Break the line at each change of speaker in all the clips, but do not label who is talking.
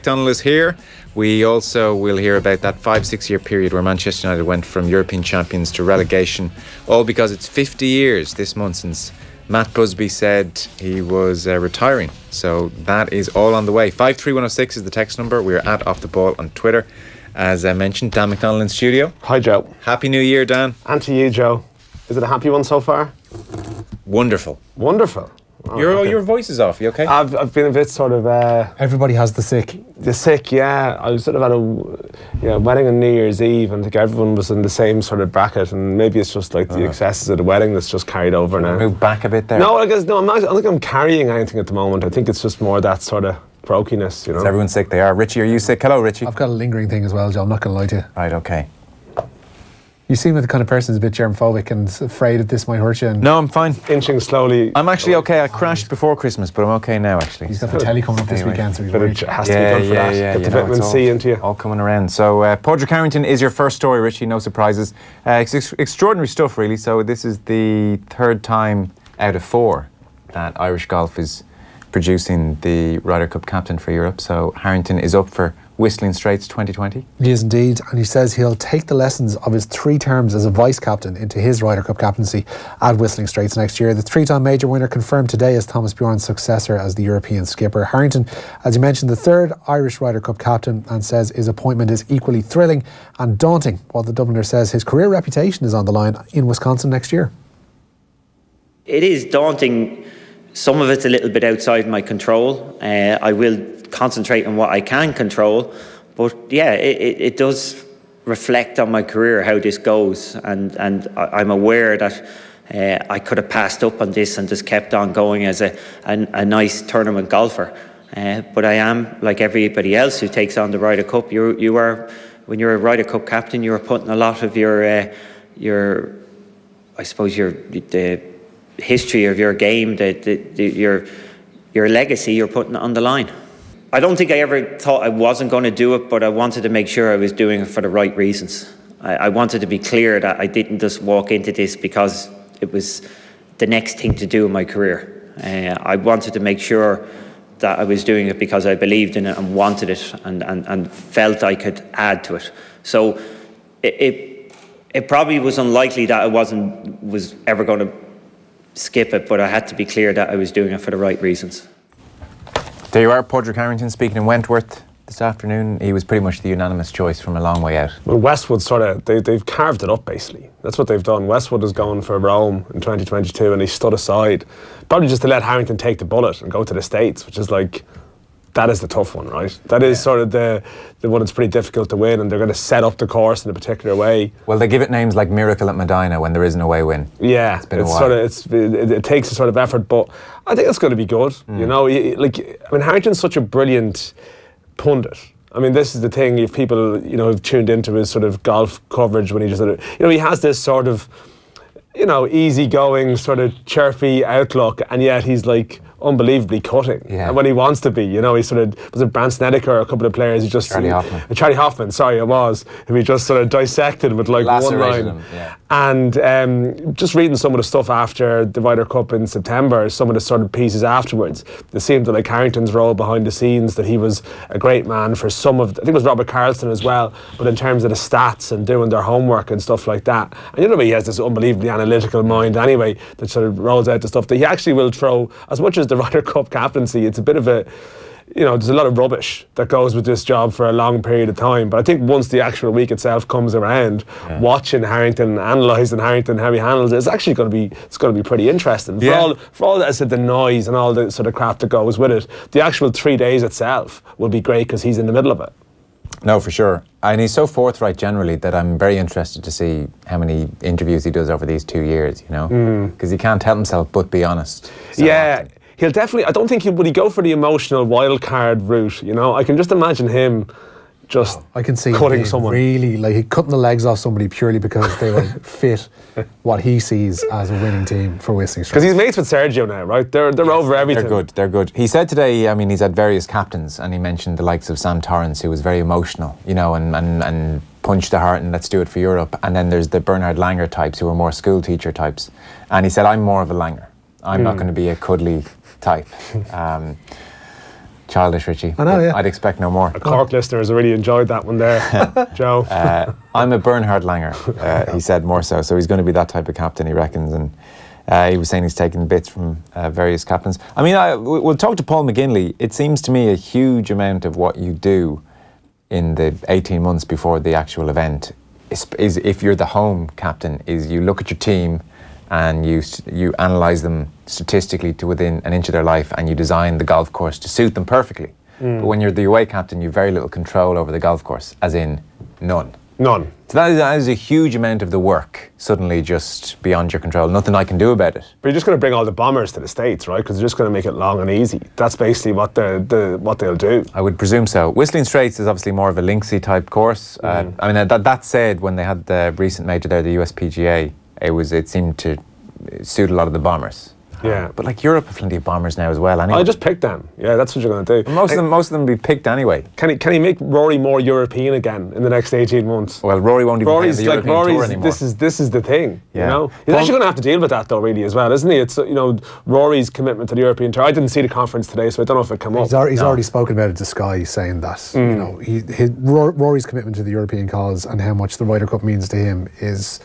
McDonnell is here. We also will hear about that 5-6 year period where Manchester United went from European champions to relegation, all because it's 50 years this month since Matt Busby said he was retiring. So that is all on the way. 53106 is the text number. We're at Off The Ball on Twitter. As I mentioned, Dan McDonnell in studio.
Hi, Joe.
Happy New Year, Dan.
And to you, Joe. Is it a happy one so far?
Wonderful.
Wonderful. Oh,
your voice is off. You okay?
I've been a bit sort of...
Everybody has the sick.
The sick, yeah. I was sort of at a wedding on New Year's Eve, and I think everyone was in the same sort of bracket, and maybe it's just like the excesses of the wedding that's just carried over now.
Move back a bit there.
No, I don't think I'm carrying anything at the moment. I think it's just more that sort of croakiness, you know.
Is everyone sick? They are. Richie, are you sick? Hello, Richie.
I've got a lingering thing as well, Joe. I'm not going to lie to you.
Right, okay.
You seem like the kind of person who's a bit germphobic and afraid that this might hurt you.
No, I'm fine.
Inching slowly.
I'm actually okay. I crashed before Christmas, but I'm okay now, actually.
He's got the telly coming up this weekend, so he's worried.
It has to be done for that. Get the vitamin C into you.
All coming around. So, Podrick Harrington is your first story, Richie. No surprises. Extraordinary stuff, really. So, this is the third time out of 4 that Irish golf is producing the Ryder Cup captain for Europe. So, Harrington is up for Whistling Straits 2020.
He is indeed, and he says he'll take the lessons of his 3 terms as a vice-captain into his Ryder Cup captaincy at Whistling Straits next year. The 3-time major winner confirmed today as Thomas Bjorn's successor as the European skipper. Harrington, as you mentioned, the 3rd Irish Ryder Cup captain, and says his appointment is equally thrilling and daunting, while the Dubliner says his career reputation is on the line in Wisconsin next year.
It is daunting. Some of it's a little bit outside my control. I will concentrate on what I can control, but yeah, it does reflect on my career how this goes, and I'm aware that I could have passed up on this and just kept on going as a nice tournament golfer, but I am like everybody else who takes on the Ryder Cup. You are, when you're a Ryder Cup captain, you are putting a lot of your I suppose the history of your game, your legacy, you're putting on the line. I don't think I ever thought I wasn't going to do it, but I wanted to make sure I was doing it for the right reasons. I wanted to be clear that I didn't just walk into this because it was the next thing to do in my career. I wanted to make sure that I was doing it because I believed in it and wanted it, and felt I could add to it. So it probably was unlikely that I was ever going to skip it, but I had to be clear that I was doing it for the right reasons.
There you are, Podrick Harrington speaking in Wentworth this afternoon. He was pretty much the unanimous choice from a long way out.
Well, Westwood they've carved it up, basically. That's what they've done. Westwood has gone for Rome in 2022, and he stood aside, probably just to let Harrington take the bullet and go to the States, which is like, that is the tough one, right? That is sort of the one that's pretty difficult to win, and they're going to set up the course in a particular way.
Well, they give it names like Miracle at Medina when there is an away win. Yeah, it's been a while.
It takes a sort of effort, but I think it's going to be good. You know, Harrington's such a brilliant pundit. I mean, this is the thing. If people, have tuned into his sort of golf coverage when he just he has this sort of, easygoing, sort of chirpy outlook, and yet he's like unbelievably cutting. And when he wants to be, he sort of, was it Brant Snedeker or a couple of players, he just
Charlie
Hoffman, sorry, it was, who he just sort of dissected with like one line. And just reading some of the stuff after the Ryder Cup in September, some of the sort of pieces afterwards, it seemed that like Harrington's role behind the scenes, that he was a great man for some of, I think it was Robert Carlson as well, but in terms of the stats and doing their homework and stuff like that. And he has this unbelievably analytical mind anyway, that sort of rolls out the stuff that he actually will throw, as much as the Ryder Cup captaincy, it's a bit of a, there's a lot of rubbish that goes with this job for a long period of time. But I think once the actual week itself comes around, watching Harrington, analysing Harrington, how he handles it, it's actually going to be pretty interesting. For all that, I said, the noise and all the sort of crap that goes with it, the actual 3 days itself will be great because he's in the middle of it.
No, for sure. And he's so forthright generally that I'm very interested to see how many interviews he does over these 2 years, because he can't help himself but be honest. Often.
He'll definitely, I don't think would he go for the emotional wild card route, I can just imagine him just
I can see
cutting someone.
Really, like cutting the legs off somebody purely because they will fit what he sees as a winning team for Whistling Straits.
Because he's mates with Sergio now, right? They're over everything.
They're good. He said today, he's had various captains, and he mentioned the likes of Sam Torrance, who was very emotional, and punched the heart and let's do it for Europe. And then there's the Bernhard Langer types who are more school teacher types. And he said, I'm more of a Langer. I'm not going to be a cuddly type. Childish, Richie.
I know, yeah.
I'd expect no more.
The Cork listeners really enjoyed that one there, Joe.
I'm a Bernhard Langer, he said more so. So he's going to be that type of captain, he reckons. And he was saying he's taking bits from various captains. I mean, we'll talk to Paul McGinley. It seems to me a huge amount of what you do in the 18 months before the actual event is if you're the home captain, is you look at your team and you analyse them statistically to within an inch of their life, and you design the golf course to suit them perfectly. But when you're the away captain, you've very little control over the golf course, as in none.
None.
So that is a huge amount of the work suddenly just beyond your control. Nothing I can do about it.
But you're just going to bring all the bombers to the States, right? Because they're just going to make it long and easy. That's basically what they'll do.
I would presume so. Whistling Straits is obviously more of a linksy type course. I mean, that said, when they had the recent major there, the USPGA, it seemed to suit a lot of the bombers.
Yeah.
But like Europe have plenty of bombers now as well. Anyway.
I just pick them. Yeah, that's what you're going to do.
Most of them be picked anyway.
Can he make Rory more European again in the next 18 months?
Well, Rory won't even play the European Tour anymore.
This is the thing.
Yeah.
You know, he's actually going to have to deal with that though, really, as well, isn't he? It's Rory's commitment to the European Tour. I didn't see the conference today, so I don't know if it came up.
He's already spoken about it to Sky, saying that Rory's commitment to the European cause and how much the Ryder Cup means to him is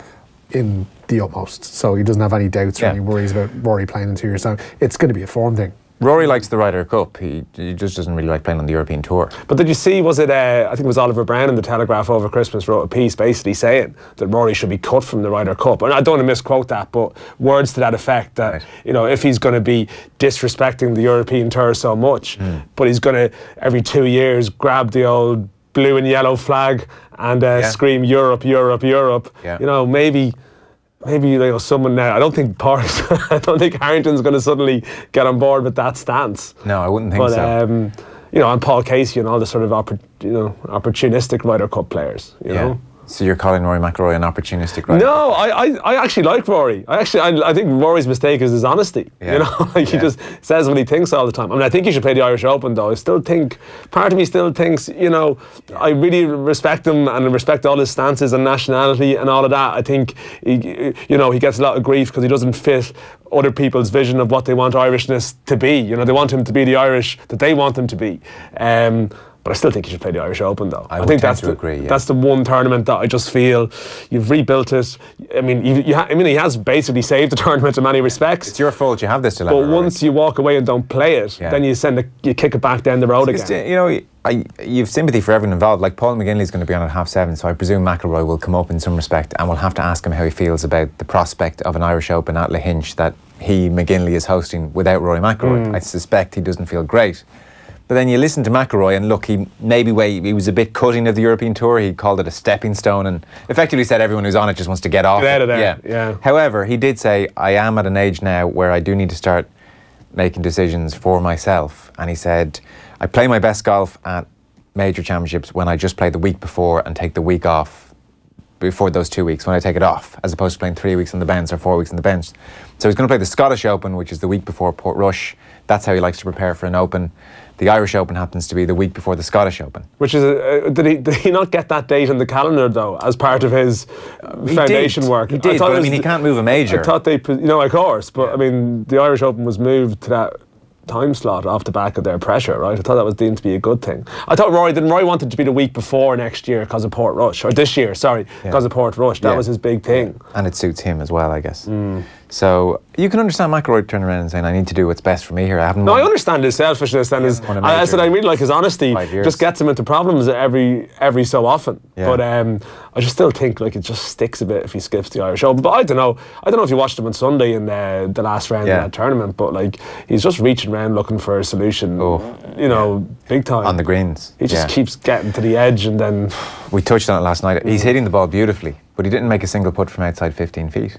in the utmost. So he doesn't have any doubts or any worries about Rory playing in 2 years' time. It's going to be a form thing.
Rory likes the Ryder Cup. He just doesn't really like playing on the European Tour.
But did you see, was it, I think it was Oliver Brown in the Telegraph over Christmas wrote a piece basically saying that Rory should be cut from the Ryder Cup. And I don't want to misquote that, but words to that effect that, if he's going to be disrespecting the European Tour so much, but he's going to, every 2 years, grab the old blue and yellow flag and scream Europe, Europe, Europe.
Yeah.
Maybe someone now. I don't think Harrington's going to suddenly get on board with that stance.
No, I wouldn't think so.
And Paul Casey and all the sort of opportunistic Ryder Cup players. You know.
So you're calling Rory McIlroy an opportunistic Ryder
No,
Cup?
I actually like Rory. I think Rory's mistake is his honesty.
Yeah.
He just says what he thinks all the time. I mean, I think he should play the Irish Open though. Part of me still thinks, I really respect him and respect all his stances and nationality and all of that. I think he gets a lot of grief because he doesn't fit other people's vision of what they want Irishness to be. They want him to be the Irish that they want him to be. But I still think he should play the Irish Open, though.
I think that's
that's the one tournament that I just feel you've rebuilt it. I mean, he has basically saved the tournament in many respects.
It's your fault you have this dilemma.
But once you walk away and don't play it, then you kick it back down the road again.
You've sympathy for everyone involved. Like Paul McGinley's going to be on at 7:30, so I presume McIlroy will come up in some respect, and we'll have to ask him how he feels about the prospect of an Irish Open at Lahinch that McGinley is hosting without Rory McIlroy. I suspect he doesn't feel great. But then you listen to McIlroy and look, he was a bit cutting of the European Tour. He called it a stepping stone and effectively said everyone who's on it just wants to get off.
Get out of there. Yeah.
However, he did say, I am at an age now where I do need to start making decisions for myself. And he said, I play my best golf at major championships when I just play the week before and take the week off before those 2 weeks, when I take it off, as opposed to playing 3 weeks on the bench or 4 weeks on the bench. So he's going to play the Scottish Open, which is the week before Portrush. That's how he likes to prepare for an Open. The Irish Open happens to be the week before the Scottish Open.
Which is, did he not get that date in the calendar though, as part of his foundation work?
He did, but he can't move a major.
I thought of course, but I mean, the Irish Open was moved to that time slot off the back of their pressure, right? I thought that was deemed to be a good thing. I thought Rory wanted to be the week before next year because of Portrush, or this year, sorry, because of Portrush. That was his big thing.
And it suits him as well, I guess. So you can understand McIlroy turning around and saying, I need to do what's best for me here. I understand his selfishness and I said I really like his honesty. Just gets him into problems every so often. But I just still think like it just sticks a bit if he skips the Irish Open. But I don't know if you watched him on Sunday in the last round of that tournament, but like he's just reaching around looking for a solution, big time. On the greens.
He just keeps getting to the edge and then...
We touched on it last night. He's hitting the ball beautifully, but he didn't make a single putt from outside 15 feet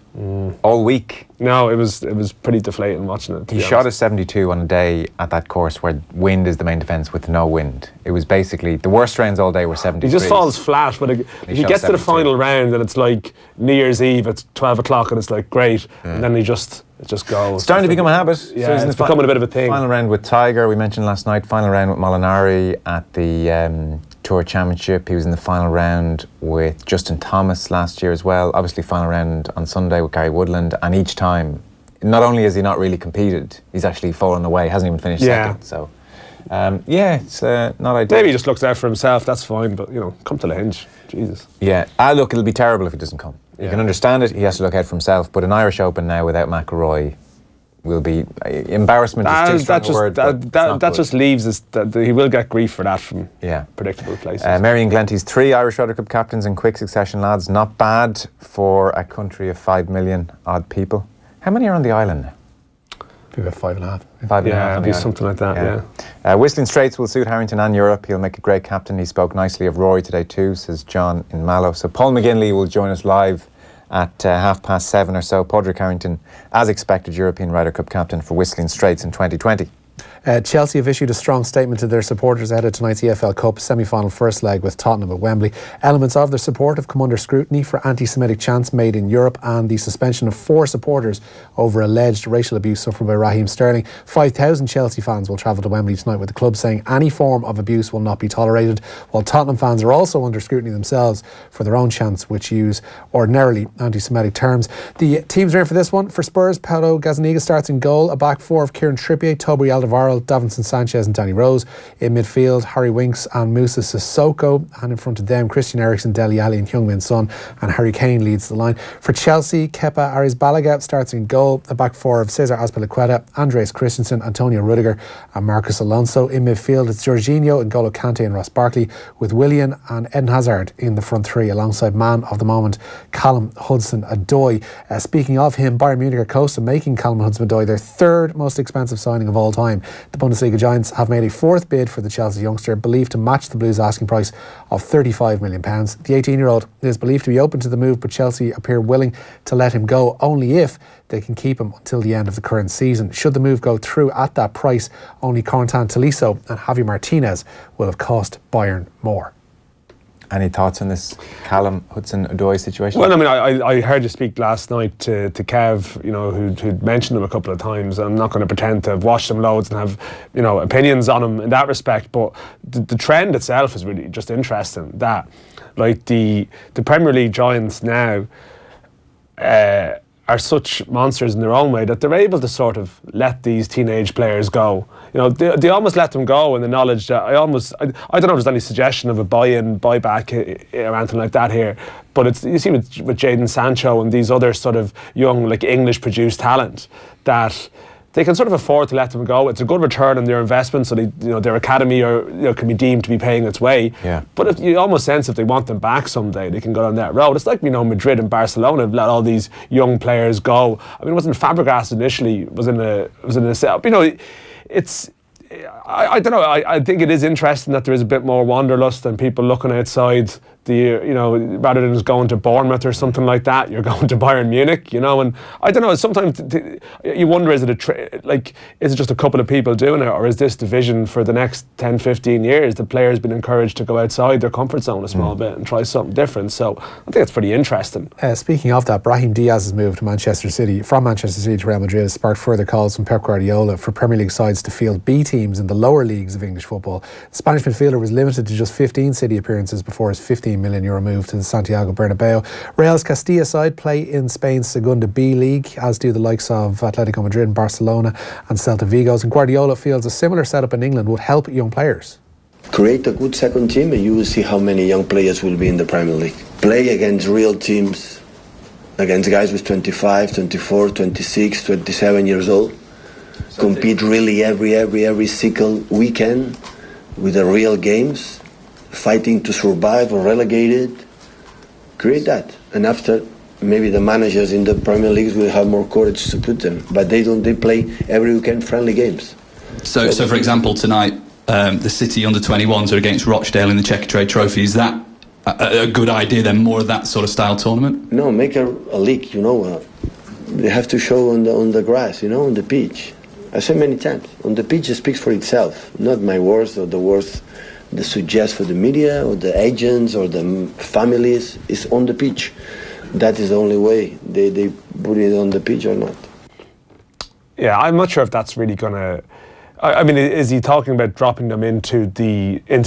all week.
No, it was pretty deflating watching it.
He shot a 72 on a day at that course where wind is the main defence with no wind. It was basically the worst rounds all day were 70.
He just falls flat, but if he gets to the final round and it's like New Year's Eve at 12 o'clock and it's like great, and then it just goes.
It's starting to become a habit.
Yeah, so it's becoming a bit of a thing.
Final round with Tiger, we mentioned last night. Final round with Molinari at the Tour Championship. He was in the final round with Justin Thomas last year as well. Obviously final round on Sunday with Gary Woodland, and each time not only has he not really competed, he's actually fallen away, hasn't even finished second. So Yeah, it's not ideal.
Maybe he just looks out for himself, that's fine, but, you know, come to the hinge. Jesus.
Yeah, look, it'll be terrible if he doesn't come. You can understand it, he has to look out for himself, but an Irish Open now without McIlroy will be embarrassment is too strong a word.
That just leaves us that he will get grief for that from predictable places.
Marion Glenty's 3 Irish Ryder Cup captains in quick succession, lads. Not bad for a country of 5 million odd people. How many are on the island now?
Maybe about 5.5.
5.5.
Yeah, it'll be something like that, yeah.
Whistling Straits will suit Harrington and Europe. He'll make a great captain. He spoke nicely of Rory today too, says John in Mallow. So Paul McGinley will join us live at 7:30 or so. Padraig Harrington, as expected, European Ryder Cup captain for Whistling Straits in 2020.
Chelsea have issued a strong statement to their supporters ahead of tonight's EFL Cup semi-final first leg with Tottenham at Wembley. Elements of their support have come under scrutiny for anti-Semitic chants made in Europe and the suspension of 4 supporters over alleged racial abuse suffered by Raheem Sterling. 5,000 Chelsea fans will travel to Wembley tonight, with the club saying any form of abuse will not be tolerated, while Tottenham fans are also under scrutiny themselves for their own chants, which use ordinarily anti-Semitic terms. The teams are in for this one. For Spurs, Paulo Gazzaniga starts in goal, a back 4 of Kieran Trippier, Toby Alderweireld, Davinson Sanchez and Danny Rose. In midfield, Harry Winks and Moussa Sissoko, and in front of them, Christian Eriksen, Dele Alli and Heung-min Son, and Harry Kane leads the line. For Chelsea, Kepa Arrizabalaga starts in goal, a back 4 of Cesar Azpilicueta, Andreas Christensen, Antonio Rudiger and Marcus Alonso. In midfield, it's Jorginho, N'Golo Kante and Ross Barkley, with Willian and Eden Hazard in the front 3 alongside man of the moment Callum Hudson-Odoi. Speaking of him, Bayern Munich are close to making Callum Hudson-Odoi their 3rd most expensive signing of all time. The Bundesliga giants have made a 4th bid for the Chelsea youngster, believed to match the Blues' asking price of £35 million. The 18-year-old is believed to be open to the move, but Chelsea appear willing to let him go only if they can keep him until the end of the current season. Should the move go through at that price, only Corentin Tolisso and Javi Martinez will have cost Bayern more.
Any thoughts on this Callum Hudson-Odoi situation?
Well, I mean, I heard you speak last night to Kev, you know, who'd mentioned him a couple of times. I'm not going to pretend to have watched him loads and have, you know, opinions on him in that respect, but the trend itself is really just interesting. That, like, the Premier League giants now are such monsters in their own way that they're able to sort of let these teenage players go. You know, they almost let them go in the knowledge that I don't know if there's any suggestion of a buy-in, buy-back or anything like that here, but it's, you see with Jadon Sancho and these other sort of young, like, English-produced talent that they can sort of afford to let them go. It's a good return on their investment, so their academy can be deemed to be paying its way. Yeah. But if you almost sense if they want them back someday, they can go down that road. It's like, Madrid and Barcelona have let all these young players go. I mean, wasn't Fabregas initially was in a setup? It's. I don't know. I think it is interesting that there is a bit more wanderlust and people looking outside rather than just going to Bournemouth or something like that, you're going to Bayern Munich, and I don't know, sometimes you wonder, is it just a couple of people doing it, or is this the vision for the next 10, 15 years? The players been encouraged to go outside their comfort zone a small bit and try something different, so I think it's pretty interesting.
Speaking of that, Brahim Diaz's move to Manchester City to Real Madrid has sparked further calls from Pep Guardiola for Premier League sides to field B teams in the lower leagues of English football. The Spanish midfielder was limited to just 15 City appearances before his €15 million move to the Santiago Bernabeu. Real's Castilla side play in Spain's Segunda B League, as do the likes of Atletico Madrid, Barcelona and Celta Vigo. And Guardiola feels a similar setup in England would help young players.
Create a good second team and you will see how many young players will be in the Premier League. Play against real teams, against guys with 25, 24, 26, 27 years old. Compete really every single weekend with the real games, fighting to survive or relegated. Create that, and after maybe the managers in the Premier Leagues will have more courage to put them, but they play every weekend friendly games.
So for example, tonight the City under-21s are against Rochdale in the Checkatrade Trophy. Is that a good idea then, more of that sort of style tournament?
No, make a league, they have to show on the grass, on the pitch. I said many times, on the pitch it speaks for itself, not my words or the words they suggest for the media or the agents or the families. Is on the pitch. That is the only way they put it on the pitch or not.
Yeah, I'm not sure if that's really going to... I mean, is he talking about dropping them into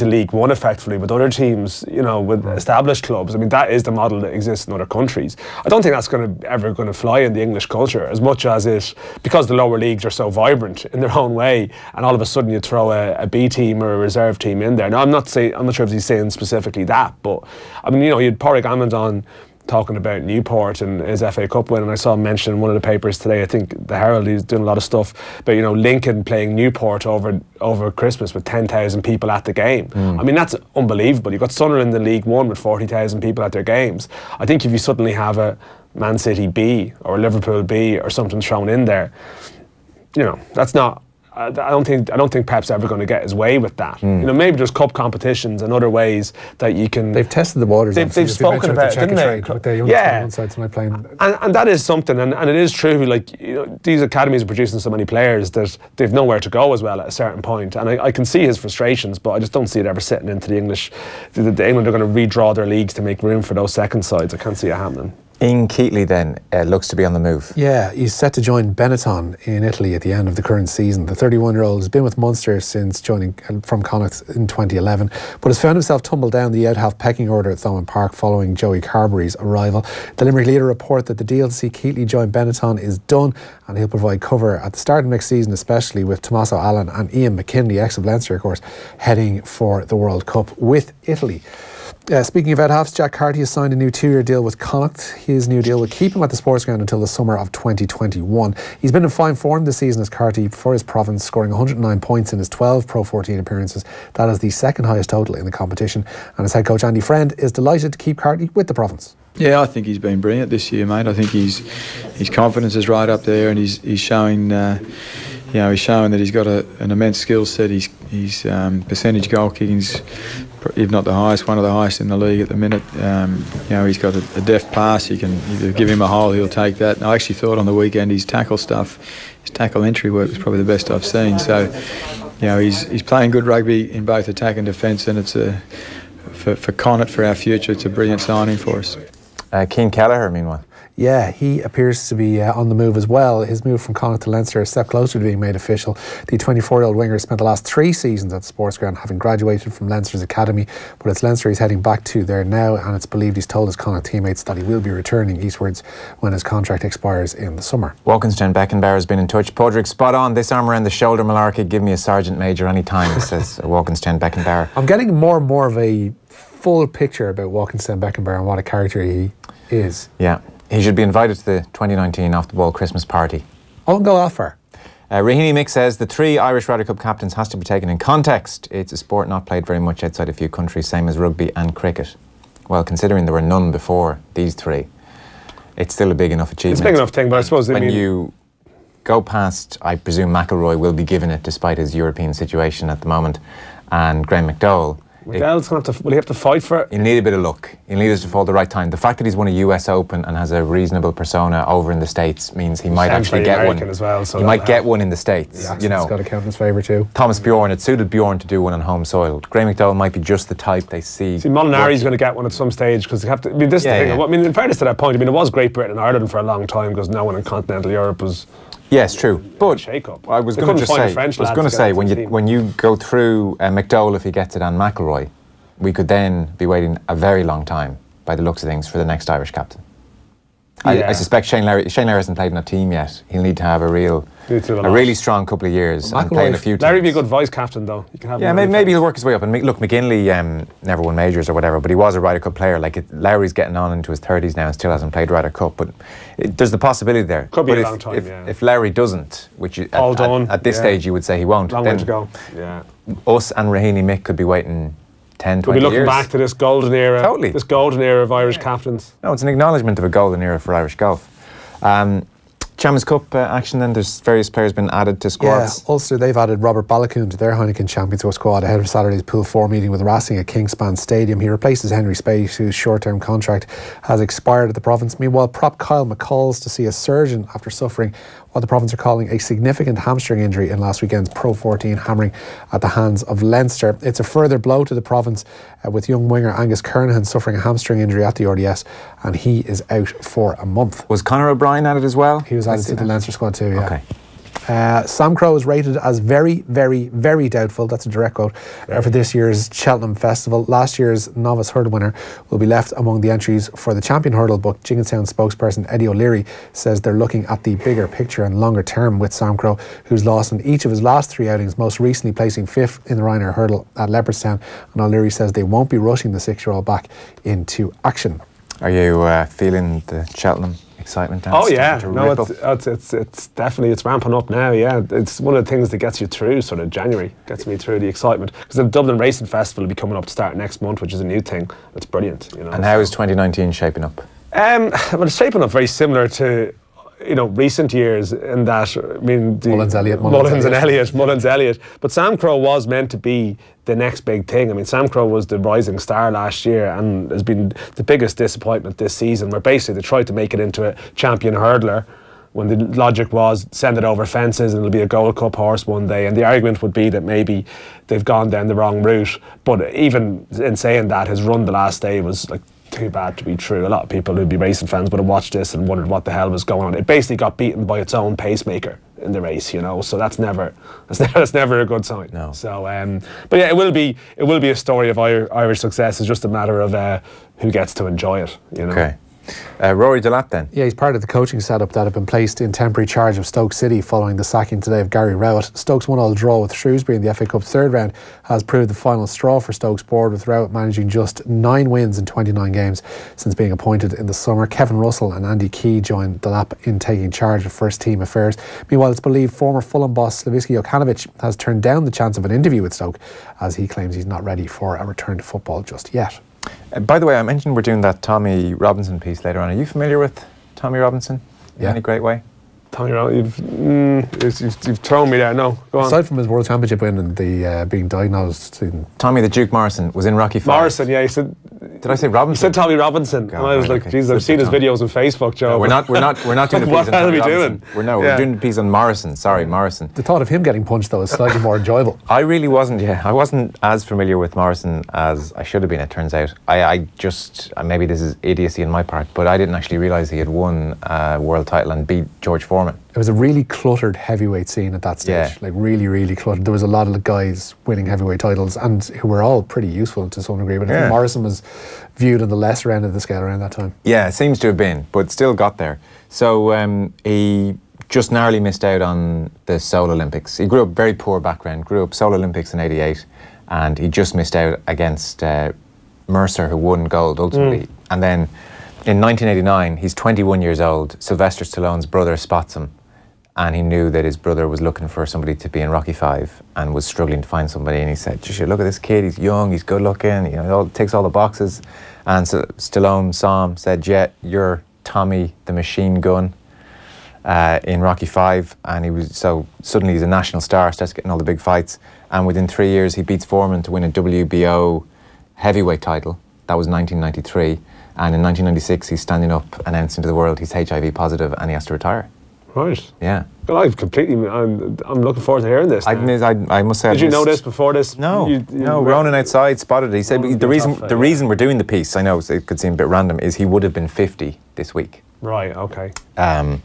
League One effectively with other teams, you know, with established clubs? I mean, that is the model that exists in other countries. I don't think that's ever going to fly in the English culture as much as because the lower leagues are so vibrant in their own way, and all of a sudden you throw a B team or a reserve team in there. Now, I'm not sure if he's saying specifically that, but I mean, you know, you had Pádraig Amond on talking about Newport and his FA Cup win, and I saw him mention in one of the papers today, I think the Herald, he's doing a lot of stuff about, you know, Lincoln playing Newport over Christmas with 10,000 people at the game. I mean, that's unbelievable. You've got Sunderland in League One with 40,000 people at their games. I think if you suddenly have a Man City B or Liverpool B or something thrown in there, you know, that's not, I don't think Pep's ever going to get his way with that. You know, maybe there's cup competitions and other ways that you can.
They've tested the waters.
They've spoken about it, didn't they?
With the young side tonight playing.
And that is something, and it is true. Like, you know, these academies are producing so many players that they've nowhere to go as well at a certain point. And I can see his frustrations, but I just don't see it ever sitting into the English. The England are going to redraw their leagues to make room for those second sides. I can't see it happening.
Ian Keatley then looks to be on the move.
Yeah, he's set to join Benetton in Italy at the end of the current season. The 31-year-old has been with Munster since joining from Connacht in 2011, but has found himself tumbled down the out-half pecking order at Thomond Park following Joey Carberry's arrival. The Limerick Leader report that the deal to see Keatley join Benetton is done, and he'll provide cover at the start of next season, especially with Tommaso Allan and Ian McKinley, ex of Leinster, of course, heading for the World Cup with Italy. Speaking of out-halves, Jack Carty has signed a new 2-year deal with Connacht. His new deal will keep him at the sports ground until the summer of 2021. He's been in fine form this season as Carty for his province, scoring 109 points in his 12 Pro 14 appearances. That is the second highest total in the competition. And his head coach Andy Friend is delighted to keep Carty with the province.
Yeah, I think he's been brilliant this year, mate. I think his confidence is right up there, and he's showing. He's showing that he's got an immense skill set. His percentage goal kicking's, if not the highest, one of the highest in the league at the minute. He's got a deft pass. You can either give him a hole, he'll take that. And I actually thought on the weekend his tackle stuff, his tackle entry work was probably the best I've seen. So, you know, he's playing good rugby in both attack and defence, and it's for Connacht, for our future, it's a brilliant signing for us.
Cian Kelleher, meanwhile.
Yeah, he appears to be on the move as well. His move from Connacht to Leinster is a step closer to being made official. The 24-year-old winger spent the last 3 seasons at the sports ground, having graduated from Leinster's academy, but it's Leinster he's heading back to there now, and it's believed he's told his Connacht teammates that he will be returning eastwards when his contract expires in the summer.
Walkinstown Beckenbauer has been in touch. Padraig, spot on. This arm around the shoulder malarkey, give me a Sergeant Major any time, says Walkinstown Beckenbauer.
I'm getting more and more of a full picture about Walkinstown Beckenbauer and what a character he is.
Yeah. He should be invited to the 2019 Off the Ball Christmas party.
I won't go that far.
Rahini Mick says the 3 Irish Ryder Cup captains has to be taken in context. It's a sport not played very much outside a few countries, same as rugby and cricket. Well, considering there were none before these 3, it's still a big enough achievement.
It's a big enough thing, but I suppose
when you go past, I presume McIlroy will be given it despite his European situation at the moment, and Graham McDowell.
McDowell's going to have to, will he have to fight for it?
He'll need a bit of luck. He'll need us to fall at the right time. The fact that he's won a US Open and has a reasonable persona over in the States means he might actually get
American
one.
As well, so
he might get one in the States.
Yeah,
you know,
it's got to count in his favour too.
Thomas Bjorn, it suited Bjorn to do one on home soil. Graham McDowell might be just the type they see.
See, Molinari's going to get one at some stage because they have to. I mean, this is the thing. I mean, in fairness to that point, I mean, it was Great Britain and Ireland for a long time because no one in continental Europe was.
Yes, true. But
shake-up.
I was going to say, when you go through McDowell, if he gets it, and McIlroy, we could then be waiting a very long time, by the looks of things, for the next Irish captain. I suspect Shane Lowry hasn't played in a team yet. He'll need to have a really strong couple of years and play in a few teams.
Larry would be a good vice captain, though. You can have
maybe he'll work his way up. And look, McGinley never won majors or whatever, but he was a Ryder Cup player. Lowry's getting on into his 30s now and still hasn't played Ryder Cup, but there's the possibility there.
Could be a long time,
if Lowry doesn't, which at this stage you would say he won't,
long way to go. Yeah.
Us and Rahini Mick could be waiting 10, 20 years.
We'll be looking back to this golden era.
Totally.
This golden era of Irish captains.
No, it's an acknowledgement of a golden era for Irish golf. Champions Cup action then, there's various players been added to squads.
Yeah, Ulster, they've added Robert Balakoon to their Heineken Champions Cup squad ahead of Saturday's Pool 4 meeting with Racing at Kingspan Stadium. He replaces Henry Spate, whose short-term contract has expired at the province. Meanwhile, prop Kyle McCall's to see a surgeon after suffering what the province are calling a significant hamstring injury in last weekend's Pro 14 hammering at the hands of Leinster. It's a further blow to the province with young winger Angus Kernahan suffering a hamstring injury at the RDS, and he is out for a month.
Was Conor O'Brien added as well?
He was added to the Leinster squad too, yeah.
Okay.
Sam Crowe is rated as very, very, very doubtful. That's a direct quote for this year's Cheltenham Festival. Last year's novice hurdle winner will be left among the entries for the champion hurdle, but Jenkinstown spokesperson Eddie O'Leary says they're looking at the bigger picture and longer term with Sam Crowe, who's lost in each of his last 3 outings, most recently placing 5th in the Ryanair hurdle at Leopardstown. And O'Leary says they won't be rushing the 6-year-old back into action.
Are you feeling the Cheltenham excitement now?
Oh yeah, no, it's definitely, it's ramping up now. Yeah, it's one of the things that gets you through sort of January, gets me through the excitement, because the Dublin Racing Festival will be coming up to start next month, which is a new thing. It's brilliant, you know.
And how is 2019 shaping up?
Well, it's shaping up very similar to, you know, recent years in that, I mean,
Mullins Elliott.
But Sam Crowe was meant to be the next big thing. I mean, Sam Crowe was the rising star last year and has been the biggest disappointment this season, where basically they tried to make it into a champion hurdler when the logic was send it over fences and it'll be a Gold Cup horse one day. And the argument would be that maybe they've gone down the wrong route. But even in saying that, his run the last day was like too bad to be true. A lot of people who'd be racing fans would have watched this and wondered what the hell was going on. It basically got beaten by its own pacemaker in the race, you know. So that's never a good sign.
No.
So, but yeah, it will be a story of Irish success. It's just a matter of who gets to enjoy it, you know.
Okay. Rory Delap then?
Yeah, he's part of the coaching setup that had been placed in temporary charge of Stoke City following the sacking today of Gary Rowett. Stoke's 1-1 draw with Shrewsbury in the FA Cup third round has proved the final straw for Stoke's board, with Rowett managing just 9 wins in 29 games since being appointed in the summer. Kevin Russell and Andy Key joined Delap in taking charge of first team affairs. Meanwhile, it's believed former Fulham boss Slaviski Jokanovic has turned down the chance of an interview with Stoke, as he claims he's not ready for a return to football just yet.
By the way, I mentioned we're doing that Tommy Robinson piece later on. Are you familiar with Tommy Robinson?
Yeah.
In any great way?
Tommy Robinson, you've thrown me there. No, go on.
Aside from his World Championship win and the being diagnosed
Tommy the Duke Morrison was in Rocky 5.
Morrison, yeah, he said.
Did I say Robinson?
He said Tommy Robinson,
God,
and I was
right,
like,
okay.
Jesus, I've seen his videos on Facebook, Joe.
No, we're not doing the piece
What
on
are
Tommy
we
Robinson.
doing?
We're doing the piece on Morrison. Sorry, Morrison.
The thought of him getting punched, though, is slightly more enjoyable.
I really wasn't, I wasn't as familiar with Morrison as I should have been, it turns out. I just, maybe this is idiocy on my part, but I didn't actually realise he had won a world title and beat George Foreman.
It was a really cluttered heavyweight scene at that stage.
Yeah.
Like really, really cluttered. There was a lot of guys winning heavyweight titles and who were all pretty useful to some degree. But I think Morrison was viewed on the lesser end of the scale around that time.
Yeah, it seems to have been, but still got there. So he just narrowly missed out on the Seoul Olympics. He grew up very poor background, grew up Seoul Olympics in '88, and he just missed out against Mercer, who won gold ultimately. And then in 1989, he's 21 years old. Sylvester Stallone's brother spots him, and he knew that his brother was looking for somebody to be in Rocky 5 and was struggling to find somebody, and he said, you should look at this kid, he's young, he's good looking, you know, ticks all the boxes. And so Stallone saw him, said, yeah, you're Tommy the Machine Gun in Rocky 5, and he was, so suddenly he's a national star, starts getting all the big fights, and within 3 years he beats Foreman to win a WBO heavyweight title. That was 1993, and in 1996 he's standing up announcing to the world he's HIV positive and he has to retire.
Right.
Yeah.
Well, I'm looking forward to hearing this.
I must say.
Did you know this before this?
No. No. Ronan outside spotted it. He said the reason we're doing the piece, I know it could seem a bit random, is he would have been 50 this week.
Right. Okay.
And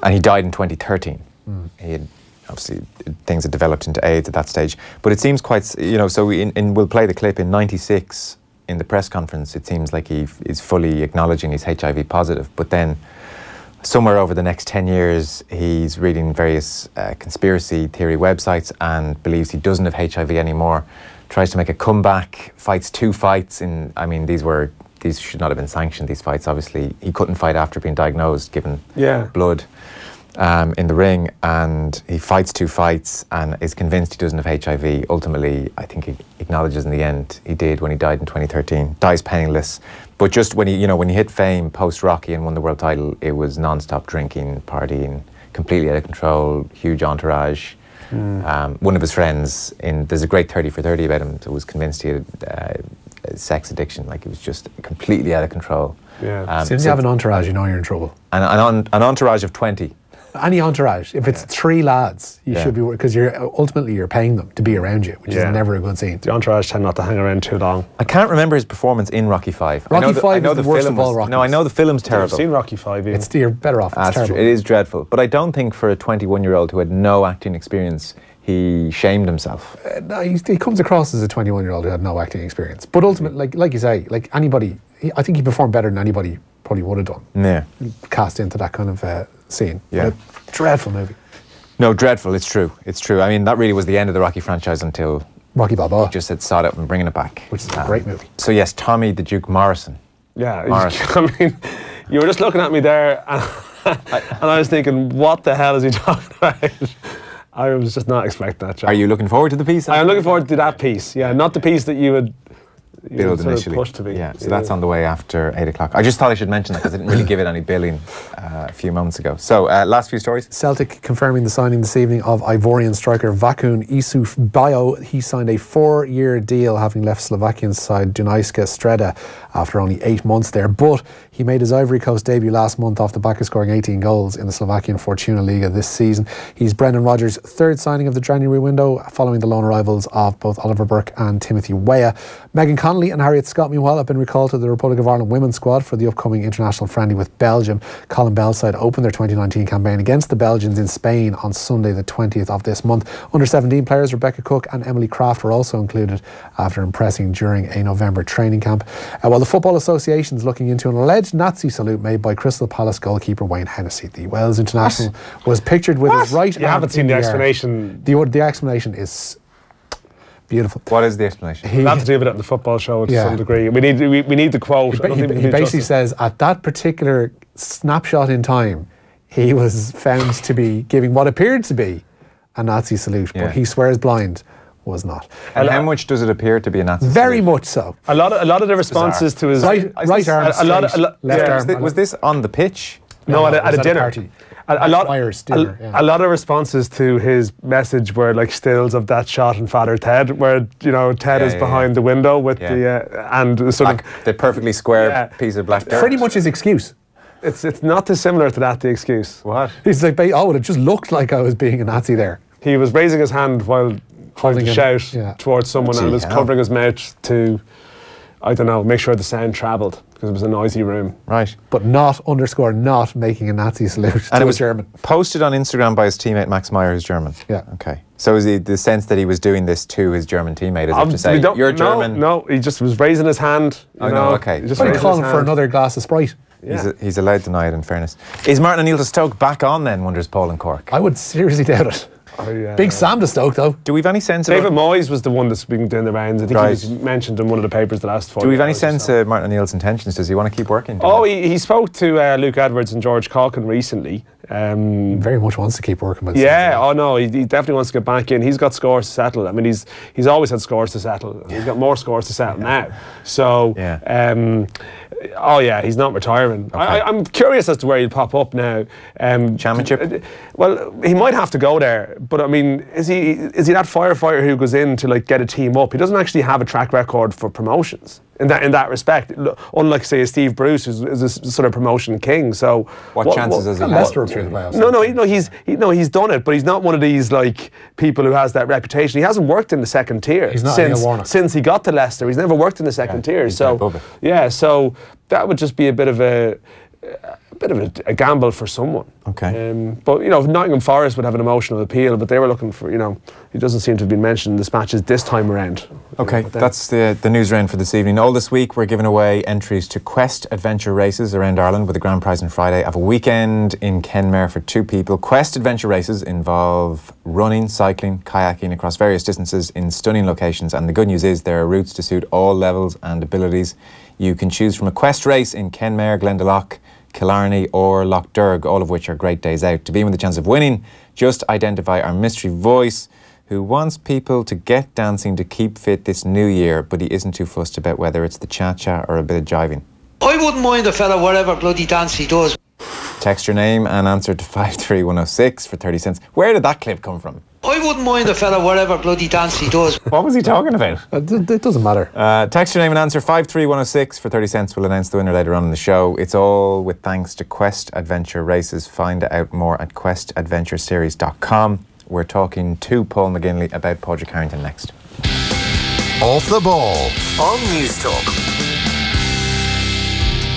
he died in 2013. He had obviously things had developed into AIDS at that stage, but it seems quite, you know. So we'll play the clip in '96 in the press conference. It seems like he is fully acknowledging he's HIV positive, but then somewhere over the next 10 years, he's reading various conspiracy theory websites and believes he doesn't have HIV anymore, tries to make a comeback, fights 2 fights in, I mean, these should not have been sanctioned, these fights, obviously. He couldn't fight after being diagnosed, given blood in the ring, and he fights 2 fights and is convinced he doesn't have HIV. Ultimately, I think he acknowledges in the end he did when he died in 2013, dies penniless. But just when he hit fame post-Rocky and won the world title, it was non-stop drinking, partying, completely out of control, huge entourage. One of his friends, there's a great 30 for 30 about him, who was convinced he had a sex addiction, like it was just completely out of control.
Yeah.
As soon as you have an entourage, you know you're in trouble.
An entourage of 20.
Any entourage, if it's 3 lads, you should be, because ultimately you're paying them to be around you, which is never a good scene.
The entourage tend not to hang around too long.
I can't remember his performance in Rocky 5.
Rocky 5 is the worst of all Rockies.
No, I know the film's terrible.
I've seen Rocky 5. Yeah.
You're better off. It's terrible.
It is dreadful. But I don't think for a 21-year-old who had no acting experience, he shamed himself.
No, he comes across as a 21-year-old who had no acting experience. But ultimately, like you say, like anybody, I think he performed better than anybody probably would have done.
Yeah.
Cast into that kind of scene.
Yeah.
Dreadful movie.
No, dreadful. It's true. It's true. I mean, that really was the end of the Rocky franchise until
Rocky Balboa.
Just said sod it and bringing it back.
Which is a great movie.
So yes, Tommy the Duke Morrison.
Yeah. I mean, you were just looking at me there and I was thinking, what the hell is he talking about? I was just not expecting that, John.
Are you looking forward to the piece?
I am looking forward to that piece. Yeah, not the piece that you would
build initially.
Push to be.
Yeah, so that's on the way after 8 o'clock. I just thought I should mention that because I didn't really give it any billing a few moments ago. So, last few stories.
Celtic confirming the signing this evening of Ivorian striker Vakun Isuf-Bio. He signed a 4-year deal, having left Slovakian side Dunajska Streda after only 8 months there. But he made his Ivory Coast debut last month off the back of scoring 18 goals in the Slovakian Fortuna Liga this season. He's Brendan Rodgers' third signing of the January window, following the loan arrivals of both Oliver Burke and Timothy Weah. Megan Connolly and Harriet Scott, meanwhile, have been recalled to the Republic of Ireland women's squad for the upcoming international friendly with Belgium. Colin Bell's side opened their 2019 campaign against the Belgians in Spain on Sunday the 20th of this month. Under 17 players Rebecca Cook and Emily Craft were also included after impressing during a November training camp. While the Football Association is looking into an alleged Nazi salute made by Crystal Palace goalkeeper Wayne Hennessy. The Wales international was pictured with his right arm.
You haven't seen the explanation.
The explanation is beautiful.
What is the explanation?
We'll have to deal with it in the football show to some degree. We need the quote.
He basically says at that particular snapshot in time, he was found to be giving what appeared to be a Nazi salute, but he swears blind was not.
And how much does it appear to be a Nazi salute?
Very much so.
A lot of the responses to his
right arm straight, left arm.
Was this on the pitch?
No, at a dinner. A lot of responses to his message were like stills of that shot in Father Ted, where Ted is behind the window with the and sort of
the perfectly square piece of black dirt.
Pretty much his excuse.
It's not dissimilar to that. The excuse.
What?
He's like, it just looked like I was being a Nazi there.
He was raising his hand while trying to shout towards someone and was covering his mouth to, I don't know, make sure the sound travelled because it was a noisy room.
Right.
But not making a Nazi salute
and
to
it was
German.
Posted on Instagram by his teammate Max Meyer, who's German.
Yeah.
Okay. So is the sense that he was doing this to his German teammate, as if to say, you're German?
No, he just was raising his hand.
Okay.
Just calling for another glass of Sprite.
Yeah. He's allowed to deny it, in fairness. Is Martin O'Neill to Stoke back on then, wonders Paul in Cork?
I would seriously doubt it. Big Sam to Stoke, though.
Do we have any sense
of David Moyes was the one that's been doing the rounds. I think he was mentioned in one of the papers the last 4 years.
Do we have any sense of Martin O'Neill's intentions? Does he want to keep working?
He spoke to Luke Edwards and George Calkin recently.
Very much wants to keep working with
he definitely wants to get back in. He's got scores to settle. I mean, he's always had scores to settle. He's got more scores to settle now. So, he's not retiring. Okay. I'm curious as to where he'll pop up now.
Championship?
Well, he might have to go there. But I mean, is he that firefighter who goes in to like get a team up? He doesn't actually have a track record for promotions. In that respect, unlike say Steve Bruce, who's a sort of promotion king. So
what chances has he had?
Leicester through the playoffs?
He's done it, but he's not one of these like people who has that reputation. He hasn't worked in the second tier since he got to Leicester. He's never worked in the second tier. So so that would just be a bit of a gamble for someone.
Okay.
But Nottingham Forest would have an emotional appeal, but they were looking for he doesn't seem to have been mentioned in the dispatches this time around.
Okay, that's the news round for this evening. All this week we're giving away entries to Quest adventure races around Ireland with a grand prize on Friday of a weekend in Kenmare for 2 people. Quest adventure races involve running, cycling, kayaking across various distances in stunning locations, and the good news is there are routes to suit all levels and abilities. You can choose from a Quest race in Kenmare, Glendalough, Killarney or Lough Derg, all of which are great days out. To be in with a chance of winning, just identify our mystery voice who wants people to get dancing to keep fit this new year, but he isn't too fussed about whether it's the cha-cha or a bit of jiving.
I wouldn't mind a fella whatever bloody dance he does.
Text your name and answer to 53106 for 30 cents. Where did that clip come from?
I wouldn't mind a fella whatever bloody dance he does.
What was he talking about?
It doesn't matter.
Text your name and answer 53106 for 30 cents. We'll announce the winner later on in the show. It's all with thanks to Quest Adventure Races. Find out more at questadventureseries.com. We're talking to Paul McGinley about Padraig Harrington next.
Off the Ball on News Talk.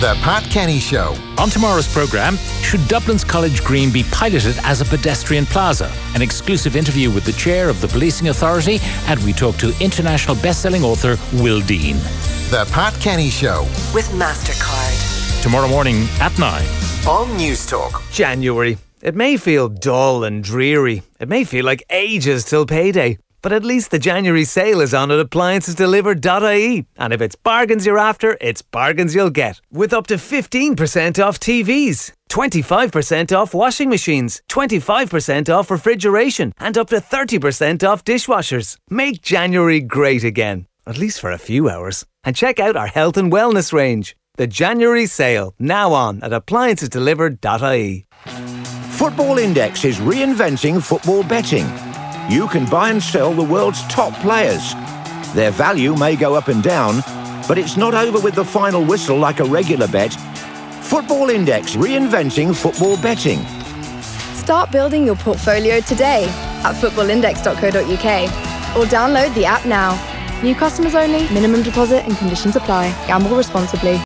The Pat Kenny Show.
On tomorrow's programme, should Dublin's College Green be piloted as a pedestrian plaza? An exclusive interview with the chair of the Policing Authority, and we talk to international best-selling author Will Dean.
The Pat Kenny Show.
With MasterCard.
Tomorrow morning at 9.
On News Talk.
January. It may feel dull and dreary. It may feel like ages till payday. But at least the January sale is on at appliancesdelivered.ie. And if it's bargains you're after, it's bargains you'll get. With up to 15% off TVs, 25% off washing machines, 25% off refrigeration, and up to 30% off dishwashers. Make January great again, at least for a few hours. And check out our health and wellness range. The January sale, now on at appliancesdelivered.ie.
Football Index is reinventing football betting. You can buy and sell the world's top players. Their value may go up and down, but it's not over with the final whistle like a regular bet. Football Index, reinventing football betting.
Start building your portfolio today at footballindex.co.uk or download the app now. New customers only, minimum deposit and conditions apply. Gamble responsibly.